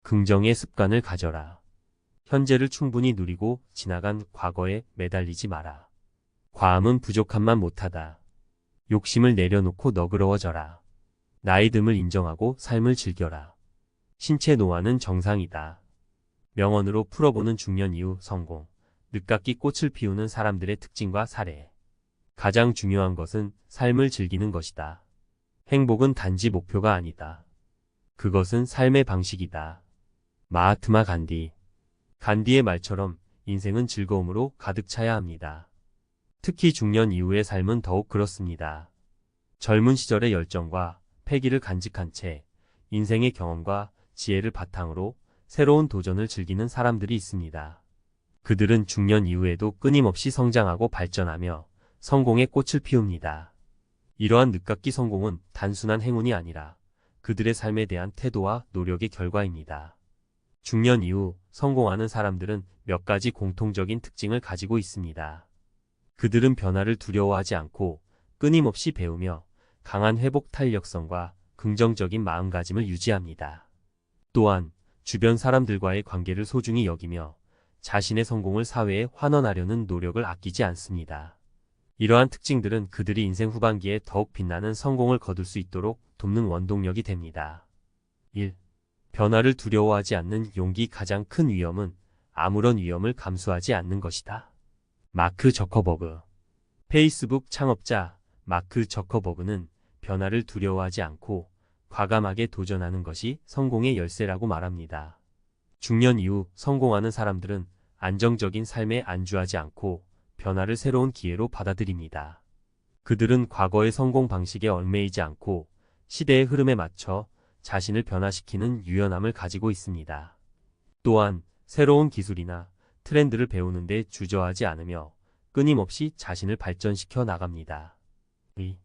긍정의 습관을 가져라. 현재를 충분히 누리고 지나간 과거에 매달리지 마라. 과함은 부족함만 못하다. 욕심을 내려놓고 너그러워져라. 나이 듦을 인정하고 삶을 즐겨라. 신체 노화는 정상이다. 명언으로 풀어보는 중년 이후 성공. 늦깎이 꽃을 피우는 사람들의 특징과 사례. 가장 중요한 것은 삶을 즐기는 것이다. 행복은 단지 목표가 아니다. 그것은 삶의 방식이다. 마하트마 간디. 간디의 말처럼 인생은 즐거움으로 가득 차야 합니다. 특히 중년 이후의 삶은 더욱 그렇습니다. 젊은 시절의 열정과 패기를 간직한 채 인생의 경험과 지혜를 바탕으로 새로운 도전을 즐기는 사람들이 있습니다. 그들은 중년 이후에도 끊임없이 성장하고 발전하며 성공의 꽃을 피웁니다. 이러한 늦깎이 성공은 단순한 행운이 아니라 그들의 삶에 대한 태도와 노력의 결과입니다. 중년 이후 성공하는 사람들은 몇 가지 공통적인 특징을 가지고 있습니다. 그들은 변화를 두려워하지 않고 끊임없이 배우며 강한 회복 탄력성과 긍정적인 마음가짐을 유지합니다. 또한 주변 사람들과의 관계를 소중히 여기며 자신의 성공을 사회에 환원하려는 노력을 아끼지 않습니다. 이러한 특징들은 그들이 인생 후반기에 더욱 빛나는 성공을 거둘 수 있도록 돕는 원동력이 됩니다. 1. 변화를 두려워하지 않는 용기. 가장 큰 위험은 아무런 위험을 감수하지 않는 것이다. 마크 저커버그. 페이스북 창업자 마크 저커버그는 변화를 두려워하지 않고 과감하게 도전하는 것이 성공의 열쇠라고 말합니다. 중년 이후 성공하는 사람들은 안정적인 삶에 안주하지 않고 변화를 새로운 기회로 받아들입니다. 그들은 과거의 성공 방식에 얽매이지 않고 시대의 흐름에 맞춰 자신을 변화시키는 유연함을 가지고 있습니다. 또한 새로운 기술이나 트렌드를 배우는 데 주저하지 않으며 끊임없이 자신을 발전시켜 나갑니다. 2.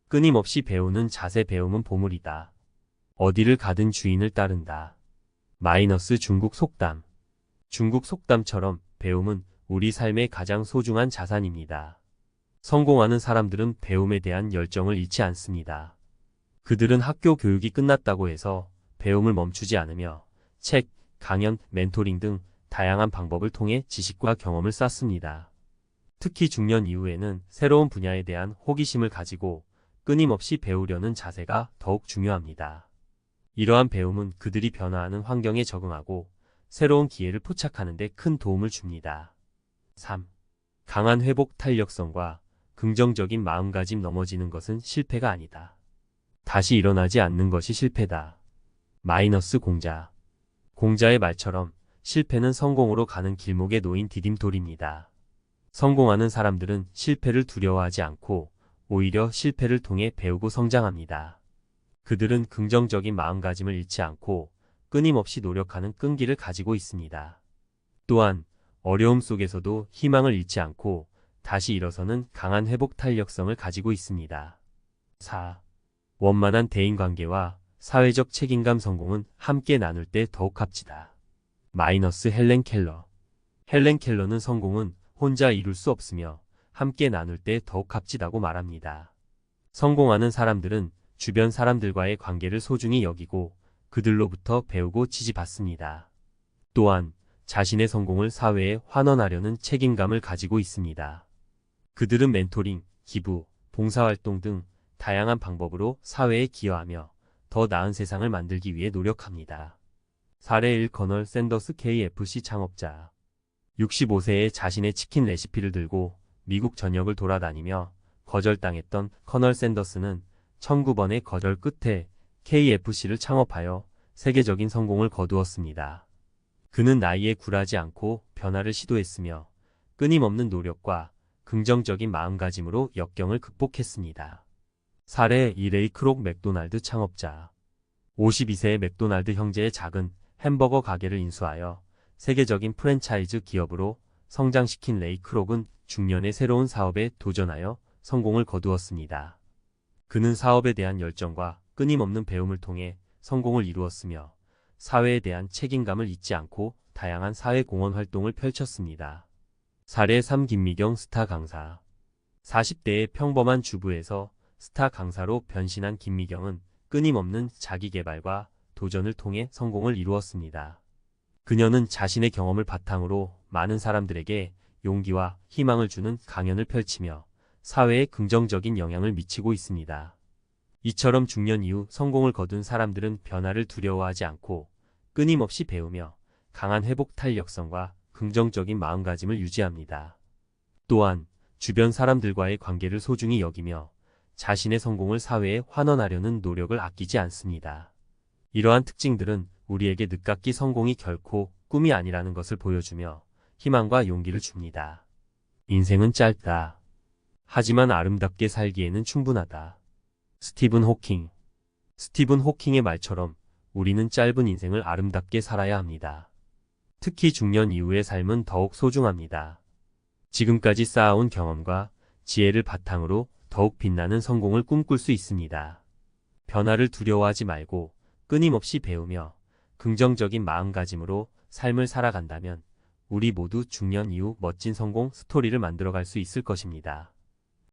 끊임없이 배우는 자세. 배움은 보물이다. 어디를 가든 주인을 따른다. 마이너스 중국 속담. 중국 속담처럼 배움은 우리 삶의 가장 소중한 자산입니다. 성공하는 사람들은 배움에 대한 열정을 잃지 않습니다. 그들은 학교 교육이 끝났다고 해서 배움을 멈추지 않으며 책, 강연, 멘토링 등 다양한 방법을 통해 지식과 경험을 쌓습니다. 특히 중년 이후에는 새로운 분야에 대한 호기심을 가지고 끊임없이 배우려는 자세가 더욱 중요합니다. 이러한 배움은 그들이 변화하는 환경에 적응하고 새로운 기회를 포착하는 데 큰 도움을 줍니다. 3. 강한 회복 탄력성과 긍정적인 마음가짐. 넘어지는 것은 실패가 아니다. 다시 일어나지 않는 것이 실패다. 마이너스 공자. 공자의 말처럼 실패는 성공으로 가는 길목에 놓인 디딤돌입니다. 성공하는 사람들은 실패를 두려워하지 않고 오히려 실패를 통해 배우고 성장합니다. 그들은 긍정적인 마음가짐을 잃지 않고 끊임없이 노력하는 끈기를 가지고 있습니다. 또한 어려움 속에서도 희망을 잃지 않고 다시 일어서는 강한 회복 탄력성을 가지고 있습니다. 4. 원만한 대인관계와 사회적 책임감. 성공은 함께 나눌 때 더욱 값지다. 마이너스 헬렌 켈러. 헬렌 켈러는 성공은 혼자 이룰 수 없으며 함께 나눌 때 더욱 값지다고 말합니다. 성공하는 사람들은 주변 사람들과의 관계를 소중히 여기고 그들로부터 배우고 지지받습니다. 또한 자신의 성공을 사회에 환원하려는 책임감을 가지고 있습니다. 그들은 멘토링, 기부, 봉사활동 등 다양한 방법으로 사회에 기여하며 더 나은 세상을 만들기 위해 노력합니다. 사례 1. 커널 샌더스. KFC 창업자. 65세에 자신의 치킨 레시피를 들고 미국 전역을 돌아다니며 거절당했던 커널 샌더스는 1009번의 거절 끝에 KFC를 창업하여 세계적인 성공을 거두었습니다. 그는 나이에 굴하지 않고 변화를 시도했으며 끊임없는 노력과 긍정적인 마음가짐으로 역경을 극복했습니다. 사례 2. 레이 크록. 맥도날드 창업자. 52세의 맥도날드 형제의 작은 햄버거 가게를 인수하여 세계적인 프랜차이즈 기업으로 성장시킨 레이 크록은 중년의 새로운 사업에 도전하여 성공을 거두었습니다. 그는 사업에 대한 열정과 끊임없는 배움을 통해 성공을 이루었으며 사회에 대한 책임감을 잊지 않고 다양한 사회공헌 활동을 펼쳤습니다. 사례 3. 김미경. 스타 강사. 40대의 평범한 주부에서 스타 강사로 변신한 김미경은 끊임없는 자기개발과 도전을 통해 성공을 이루었습니다. 그녀는 자신의 경험을 바탕으로 많은 사람들에게 용기와 희망을 주는 강연을 펼치며 사회에 긍정적인 영향을 미치고 있습니다. 이처럼 중년 이후 성공을 거둔 사람들은 변화를 두려워하지 않고 끊임없이 배우며 강한 회복 탄력성과 긍정적인 마음가짐을 유지합니다. 또한 주변 사람들과의 관계를 소중히 여기며 자신의 성공을 사회에 환원하려는 노력을 아끼지 않습니다. 이러한 특징들은 우리에게 늦깎이 성공이 결코 꿈이 아니라는 것을 보여주며 희망과 용기를 줍니다. 인생은 짧다. 하지만 아름답게 살기에는 충분하다. 스티븐 호킹. 스티븐 호킹의 말처럼 우리는 짧은 인생을 아름답게 살아야 합니다. 특히 중년 이후의 삶은 더욱 소중합니다. 지금까지 쌓아온 경험과 지혜를 바탕으로 더욱 빛나는 성공을 꿈꿀 수 있습니다. 변화를 두려워하지 말고 끊임없이 배우며 긍정적인 마음가짐으로 삶을 살아간다면 우리 모두 중년 이후 멋진 성공 스토리를 만들어갈 수 있을 것입니다.